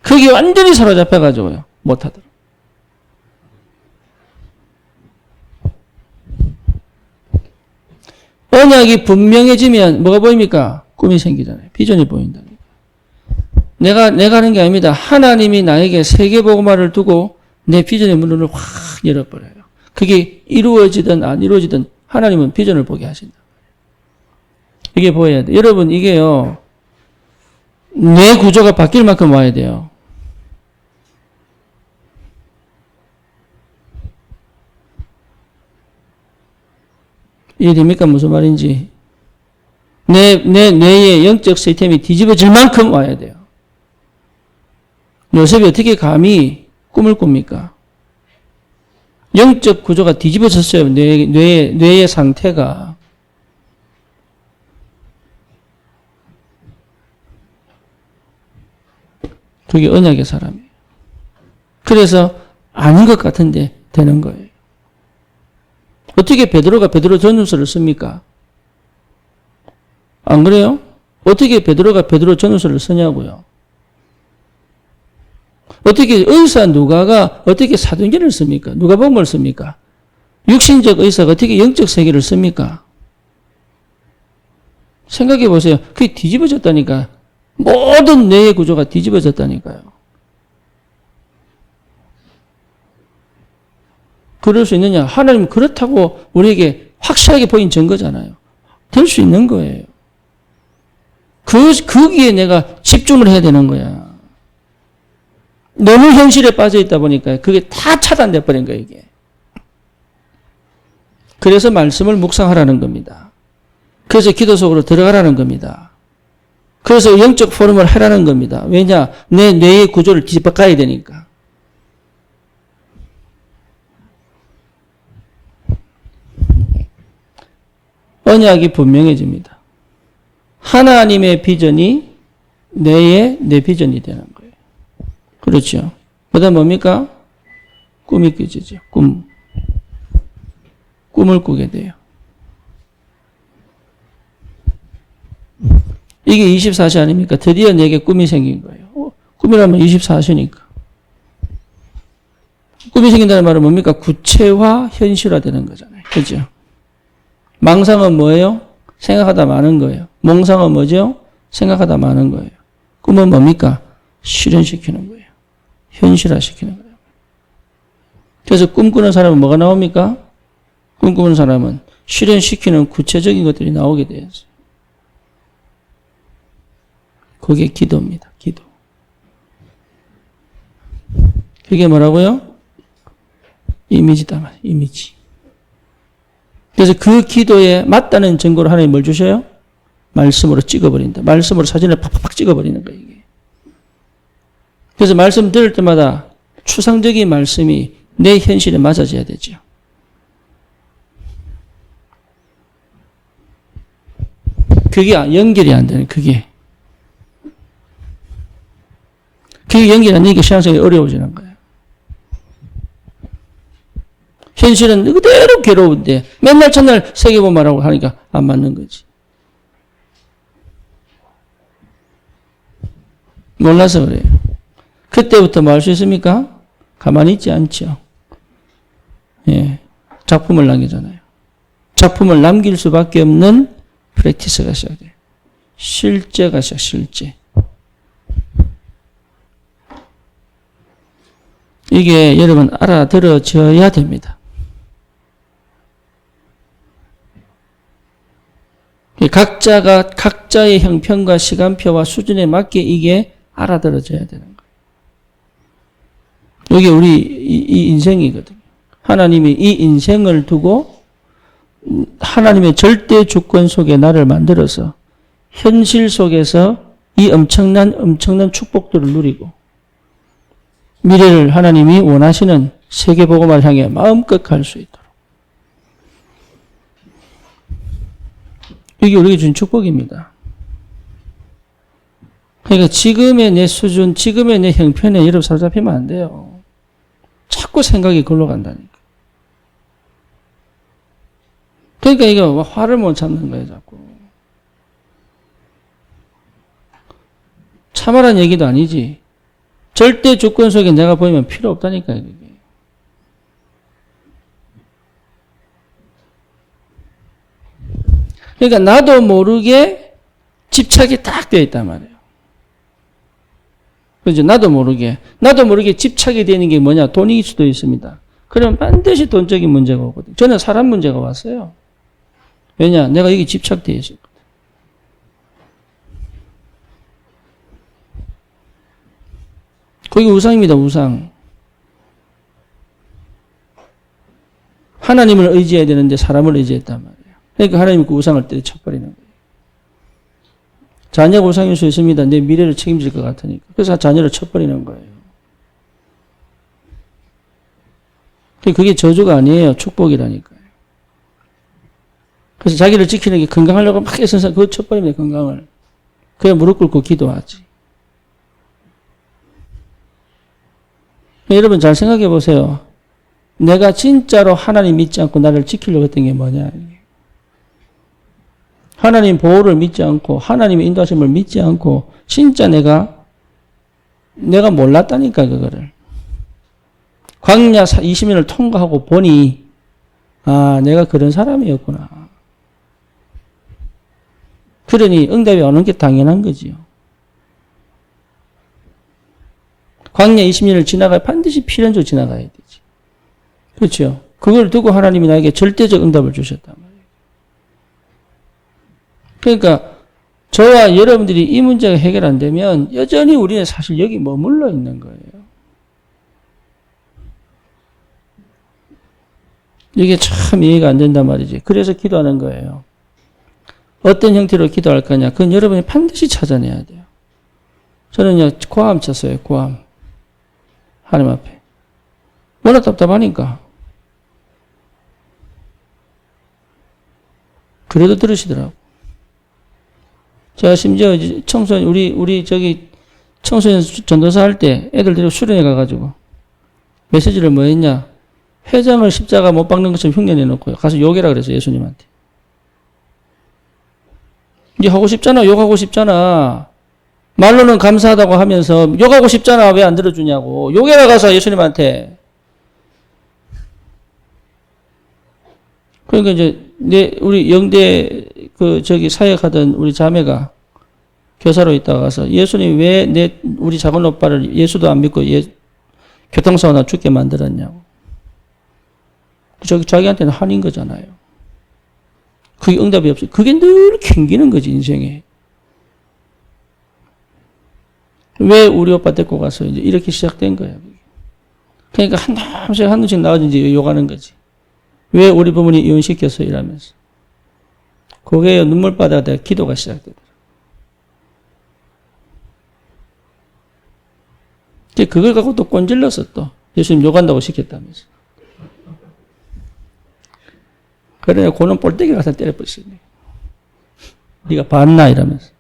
그게 완전히 사로잡혀가지고요 못하도록. 언약이 분명해지면 뭐가 보입니까? 꿈이 생기잖아요. 비전이 보인다니까. 내가 하는 게 아닙니다. 하나님이 나에게 세계복음화를 두고 내 비전의 문을 확 열어버려요. 그게 이루어지든 안 이루어지든 하나님은 비전을 보게 하신다. 이게 보여야 돼요. 여러분 이게요. 내 구조가 바뀔 만큼 와야 돼요. 이해됩니까? 무슨 말인지. 뇌의 영적 시스템이 뒤집어질 만큼 와야 돼요. 요셉이 어떻게 감히 꿈을 꿉니까? 영적 구조가 뒤집어졌어요. 뇌의 상태가. 그게 언약의 사람이에요. 그래서 아닌 것 같은데 되는 거예요. 어떻게 베드로가 베드로 전후서를 씁니까? 안 그래요? 어떻게 베드로가 베드로 전후서를 쓰냐고요. 어떻게 의사 누가가 어떻게 사도행전을 씁니까? 누가복음을 씁니까? 육신적 의사가 어떻게 영적 세계를 씁니까? 생각해 보세요. 그게 뒤집어졌다니까. 모든 뇌의 구조가 뒤집어졌다니까요. 그럴 수 있느냐? 하나님 그렇다고 우리에게 확실하게 보인 증거잖아요. 될 수 있는 거예요. 거기에 내가 집중을 해야 되는 거야. 너무 현실에 빠져 있다 보니까 그게 다 차단돼 버린 거예요, 이게. 그래서 말씀을 묵상하라는 겁니다. 그래서 기도 속으로 들어가라는 겁니다. 그래서 영적 포럼을 하라는 겁니다. 왜냐? 내 뇌의 구조를 뒤바꿔야 되니까. 언약이 분명해집니다. 하나님의 비전이 내 비전이 되는 거예요. 그렇죠. 그 다음 뭡니까? 꿈이 뀌어지죠. 꿈을 꾸게 돼요. 이게 24시 아닙니까? 드디어 내게 꿈이 생긴 거예요. 꿈이라면 24시니까. 꿈이 생긴다는 말은 뭡니까? 구체화, 현실화되는 거잖아요. 그렇죠? 망상은 뭐예요? 생각하다 마는 거예요. 몽상은 뭐죠? 생각하다 마는 거예요. 꿈은 뭡니까? 실현시키는 거예요. 현실화시키는 거예요. 그래서 꿈꾸는 사람은 뭐가 나옵니까? 꿈꾸는 사람은 실현시키는 구체적인 것들이 나오게 되었어요. 그게 기도입니다. 기도. 그게 뭐라고요? 이미지다 말이에요. 이미지. 그래서 그 기도에 맞다는 증거로 하나님 뭘 주셔요? 말씀으로 찍어버린다. 말씀으로 사진을 팍팍팍 찍어버리는 거예요. 이게. 그래서 말씀 들을 때마다 추상적인 말씀이 내 현실에 맞아져야 되죠. 그게 연결이 안 되는 그게 연결이 안 되니까 신앙생활이 어려워지는 거예요. 현실은 그대로 괴로운데 맨날 첫날 세계보마라고 하니까 안 맞는 거지. 몰라서 그래요. 그때부터 뭐 할 수 있습니까? 가만히 있지 않죠. 예, 작품을 남기잖아요. 작품을 남길 수밖에 없는 프랙티스가 시작돼요. 실제가 실제. 이게 여러분 알아들어져야 됩니다. 각자가 각자의 형편과 시간표와 수준에 맞게 이게 알아들어져야 되는 거예요. 이게 우리 이 인생이거든요. 하나님이 이 인생을 두고 하나님의 절대 주권 속에 나를 만들어서 현실 속에서 이 엄청난 축복들을 누리고 미래를 하나님이 원하시는 세계복음을 향해 마음껏 갈 수 있도록. 이게 우리에게 준 축복입니다. 그러니까 지금의 내 수준, 지금의 내 형편에 여러분 사로잡히면 안 돼요. 자꾸 생각이 글로 간다니까. 그러니까 이거 화를 못 참는 거예요, 자꾸. 참아란 얘기도 아니지. 절대 주권 속에 내가 보이면 필요 없다니까요, 그게. 그러니까 나도 모르게 집착이 딱 되어 있단 말이에요. 그죠? 나도 모르게 집착이 되는 게 뭐냐? 돈일 수도 있습니다. 그러면 반드시 돈적인 문제가 오거든요. 저는 사람 문제가 왔어요. 왜냐? 내가 여기 집착되어 있었거든. 거기 우상입니다, 우상. 하나님을 의지해야 되는데 사람을 의지했단 말이에요. 그러니까 하나님이 그 우상을 때려쳐버리는 거예요. 자녀가 우상일 수 있습니다. 내 미래를 책임질 것 같으니까. 그래서 자녀를 쳐버리는 거예요. 그게 저주가 아니에요. 축복이라니까요. 그래서 자기를 지키는 게 건강하려고 막 애써서 그거 쳐버립니다. 건강을. 그래 무릎 꿇고 기도하지. 여러분 잘 생각해 보세요. 내가 진짜로 하나님 믿지 않고 나를 지키려고 했던 게 뭐냐. 하나님 보호를 믿지 않고 하나님의 인도하심을 믿지 않고 진짜 내가 몰랐다니까 그거를. 광야 20년을 통과하고 보니 아 내가 그런 사람이었구나. 그러니 응답이 오는 게 당연한 거지요. 광야 20년을 지나가야 반드시 필연적으로 지나가야 되지. 그렇죠. 그걸 두고 하나님이 나에게 절대적 응답을 주셨단 말이에요. 그러니까 저와 여러분들이 이 문제가 해결 안 되면 여전히 우리는 사실 여기 머물러 있는 거예요. 이게 참 이해가 안 된단 말이지. 그래서 기도하는 거예요. 어떤 형태로 기도할 거냐. 그건 여러분이 반드시 찾아내야 돼요. 저는요, 고함 쳤어요. 고함. 하나님 앞에. 워낙 답답하니까. 그래도 들으시더라고. 제가 심지어 청소년, 우리 청소년 전도사 할 때 애들 데리고 수련회 가가지고 메시지를 뭐 했냐. 회장을 십자가 못 박는 것처럼 흉내내 놓고요. 가서 욕해라 그랬어요. 예수님한테. 니 하고 싶잖아. 욕하고 싶잖아. 말로는 감사하다고 하면서 욕하고 싶잖아. 왜 안 들어주냐고. 욕해라 가서 예수님한테. 그러니까 이제 우리 영대 사역하던 우리 자매가 교사로 있다가 가서 예수님 왜 우리 작은 오빠를 예수도 안 믿고 교통사고나 죽게 만들었냐고. 자기한테는 한인 거잖아요. 그게 응답이 없어요. 그게 늘 캥기는 거지, 인생에. 왜 우리 오빠 데리고 가서 이제 이렇게 시작된 거야. 그러니까 한동씩 나와서 이제 욕하는 거지. 왜 우리 부모님 이혼시켰어? 이러면서. 그게 눈물바다에 기도가 시작되더라. 그걸 갖고 또 꼰질렀어, 또. 예수님 욕한다고 시켰다면서. 그래, 고는 볼때기 가서 때려버렸어요. 네가 봤나? 이러면서.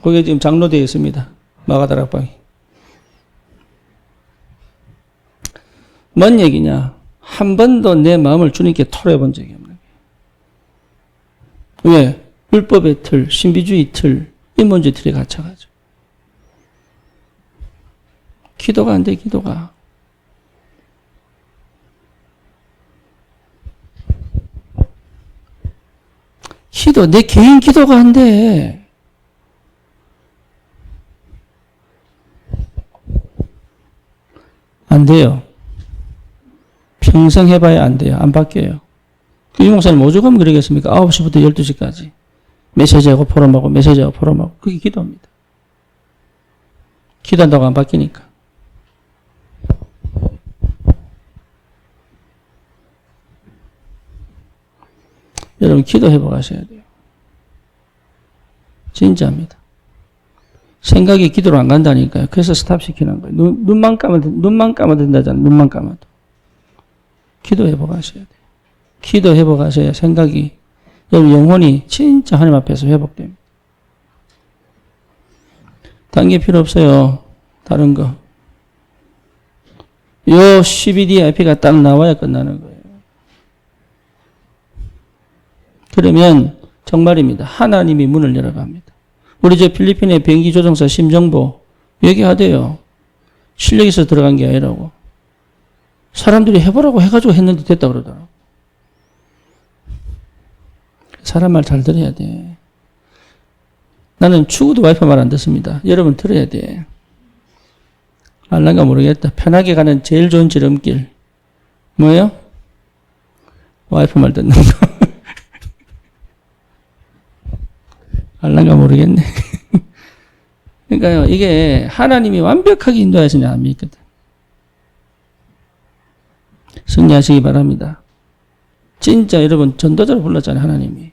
거기에 지금 장로되어 있습니다. 마가다락방이. 뭔 얘기냐? 한 번도 내 마음을 주님께 토로해 본 적이 없는 거예요. 왜? 율법의 틀, 신비주의 틀, 인본주의 틀에 갇혀가지고. 기도가 안 돼, 기도가. 내 개인 기도가 안 돼. 안 돼요. 평생 해봐야 안 돼요. 안 바뀌어요. 이 목사님 오죽하면 그러겠습니까? 9시부터 12시까지. 메시지하고 포럼하고 메시지하고 포럼하고. 그게 기도입니다. 기도한다고 안 바뀌니까. 여러분 기도해보 가셔야 돼요. 진짜입니다. 생각이 기도로 안 간다니까요. 그래서 스탑시키는 거예요. 눈만 감아도 된다잖아요. 눈만 감아도. 기도해보 가셔야 돼요. 기도해보 가셔야 생각이, 여러분 영혼이 진짜 하나님 앞에서 회복됩니다. 딴 게 필요 없어요. 다른 거. 요 CBDIP가 딱 나와야 끝나는 거예요. 그러면 정말입니다. 하나님이 문을 열어갑니다. 우리 필리핀의 비행기 조종사 심정보 얘기하대요. 실력이 있어서 들어간 게 아니라고. 사람들이 해보라고 해가지고 했는데 됐다 그러더라고. 사람 말 잘 들어야 돼. 나는 죽어도 와이프 말 안 듣습니다. 여러분 들어야 돼. 알란가 모르겠다. 편하게 가는 제일 좋은 지름길. 뭐예요? 와이프 말 듣는 거. 알란가 모르겠네. 그러니까요, 이게 하나님이 완벽하게 인도하시냐 안 믿거든. 승리하시기 바랍니다. 진짜 여러분 전도자로 불렀잖아요, 하나님이.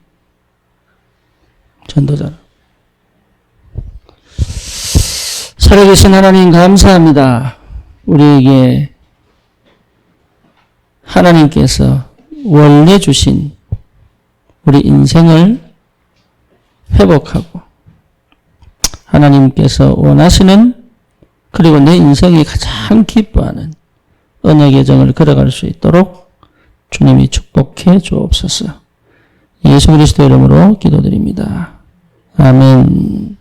전도자로. 살아계신 하나님 감사합니다. 우리에게 하나님께서 원래 주신 우리 인생을 회복하고 하나님께서 원하시는 그리고 내 인생이 가장 기뻐하는 언약의 정을 걸어갈 수 있도록 주님이 축복해 주옵소서. 예수 그리스도 이름으로 기도드립니다. 아멘.